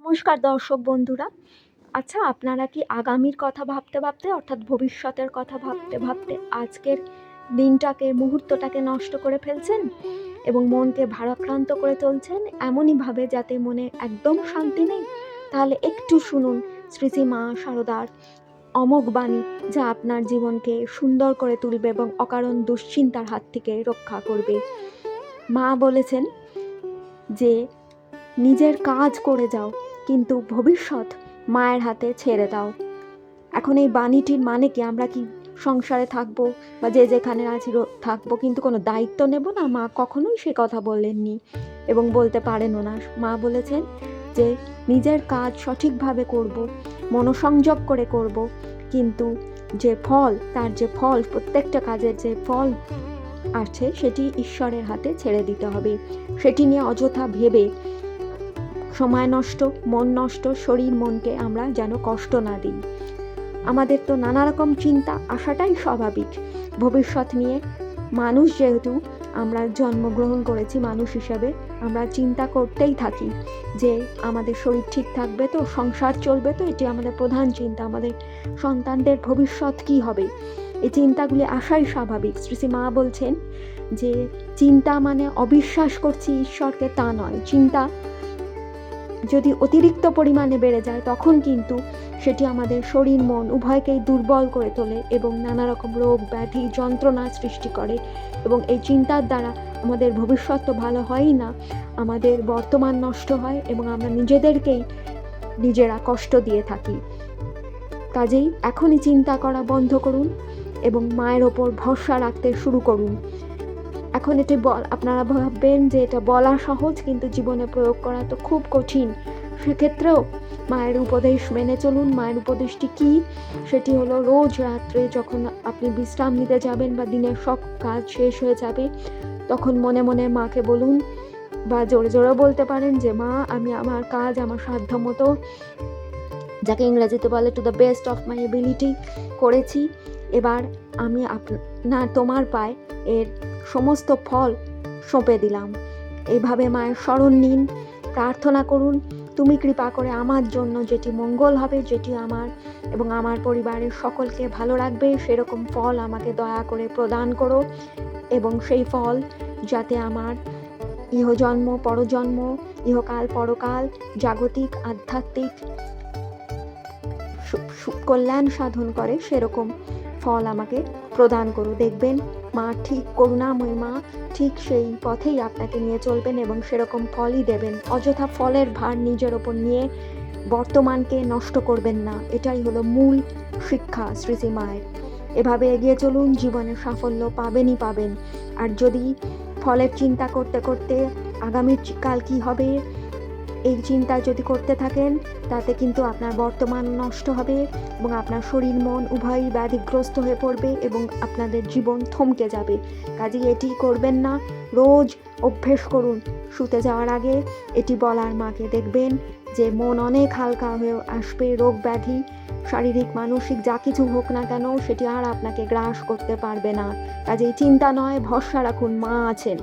নমস্কার দর্শক বন্ধুরা। আচ্ছা, আপনারা কি আগামীর কথা ভাবতে ভাবতে অর্থাৎ ভবিষ্যতের কথা ভাবতে ভাবতে আজকের দিনটাকে মুহূর্তটাকে নষ্ট করে ফেলছেন এবং মনকে ভারাক্রান্ত করে তুলছেন এমনইভাবে যাতে মনে একদম শান্তি নেই? তাহলে একটু শুনুন শ্রী শ্রী মা শারদার অমোঘ বাণী, যা আপনার জীবনকে সুন্দর করে তুলবে এবং অকারণ দুশ্চিন্তার হাত থেকে রক্ষা করবে। মা বলেছেন যে নিজের কাজ করে যাও, কিন্তু ভবিষ্যৎ মায়ের হাতে ছেড়ে দাও। এখন এই বাণীটির মানে কি, আমরা কি সংসারে থাকবো বা যে যেখানে আছি থাকবো কিন্তু কোনো দায়িত্ব নেব না? মা কখনোই সে কথা বলেননি এবং বলতে পারেনও না। মা বলেছেন যে নিজের কাজ সঠিকভাবে করব, মনোসংযোগ করে করব, কিন্তু যে ফল, তার যে ফল, প্রত্যেকটা কাজের যে ফল আছে সেটি ঈশ্বরের হাতে ছেড়ে দিতে হবে। সেটি নিয়ে অযথা ভেবে সময় নষ্ট, মন নষ্ট, শরীর মনকে আমরা যেন কষ্ট না দিই। আমাদের তো নানা রকম চিন্তা আসাটাই স্বাভাবিক। ভবিষ্যৎ নিয়ে মানুষ যেহেতু আমরা জন্মগ্রহণ করেছি মানুষ হিসাবে, আমরা চিন্তা করতেই থাকি যে আমাদের শরীর ঠিক থাকবে তো, সংসার চলবে তো, এটি আমাদের প্রধান চিন্তা। আমাদের সন্তানদের ভবিষ্যৎ কি হবে, এই চিন্তাগুলি আসাই স্বাভাবিক। শ্রী শ্রী মা বলছেন যে চিন্তা মানে অবিশ্বাস করছি ঈশ্বরকে, তা নয়। চিন্তা যদি অতিরিক্ত পরিমাণে বেড়ে যায় তখন কিন্তু সেটি আমাদের শরীর মন উভয়কেই দুর্বল করে তোলে এবং নানা রকম রোগ ব্যাধি যন্ত্রণার সৃষ্টি করে। এবং এই চিন্তার দ্বারা আমাদের ভবিষ্যৎ তো ভালো হয়ই না, আমাদের বর্তমান নষ্ট হয় এবং আমরা নিজেদেরকেই নিজেরা কষ্ট দিয়ে থাকি। কাজেই এখনই চিন্তা করা বন্ধ করুন এবং মায়ের ওপর ভরসা রাখতে শুরু করুন। এখন এটি আপনারা ভাববেন যে এটা বলা সহজ, কিন্তু জীবনে প্রয়োগ করা তো খুব কঠিন। সেক্ষেত্রেও মায়ের উপদেশ মেনে চলুন। মায়ের উপদেশটি কি? সেটি হলো রোজ রাত্রে যখন আপনি বিশ্রাম নিতে যাবেন বা দিনের সব কাজ শেষ হয়ে যাবে, তখন মনে মনে মাকে বলুন বা জোরে জোরে বলতে পারেন যে মা, আমি আমার কাজ আমার সাধ্য মতো, যাকে ইংরেজিতে বলে to the best of my ability, করেছি। এবার আমি তোমার পায়ে এর সমস্ত ফল সঁপে দিলাম। এইভাবে মায়ের স্মরণ নিন, প্রার্থনা করুন, তুমি কৃপা করে আমার জন্য যেটি মঙ্গল হবে, যেটি আমার এবং আমার পরিবারের সকলকে ভালো রাখবে, সেরকম ফল আমাকে দয়া করে প্রদান করো। এবং সেই ফল যাতে আমার ইহজন্ম পরজন্ম, ইহকাল পরকাল, জাগতিক আধ্যাত্মিক কল্যাণ সাধন করে, সেরকম ফল আমাকে প্রদান করো। দেখবেন মা ঠিক, করুণাময়ী মা ঠিক সেই পথেই আপনাকে নিয়ে চলবেন এবং সেরকম ফলই দেবেন। অযথা ফলের ভার নিজের ওপর নিয়ে বর্তমানকে নষ্ট করবেন না। এটাই হলো মূল শিক্ষা শ্রী শ্রী মায়ের। এভাবে এগিয়ে চলুন, জীবনে সাফল্য পাবেনই পাবেন। আর যদি ফলের চিন্তা করতে করতে আগামীকাল কি হবে এই চিন্তা যদি করতে থাকেন, তাতে কিন্তু আপনার বর্তমান নষ্ট হবে এবং আপনার শরীর মন উভয়ই ব্যাধিগ্রস্ত হয়ে পড়বে এবং আপনাদের জীবন থমকে যাবে। কাজেই এটি করবেন না। রোজ অভ্যেস করুন শুতে যাওয়ার আগে এটি বলার মাকে। দেখবেন যে মন অনেক হালকা হয়ে আসবে। রোগ ব্যাধি শারীরিক মানসিক যা কিছু হোক না কেন সেটি আর আপনাকে গ্রাস করতে পারবে না। কাজেই চিন্তা নয়, ভরসা রাখুন, মা আছেন।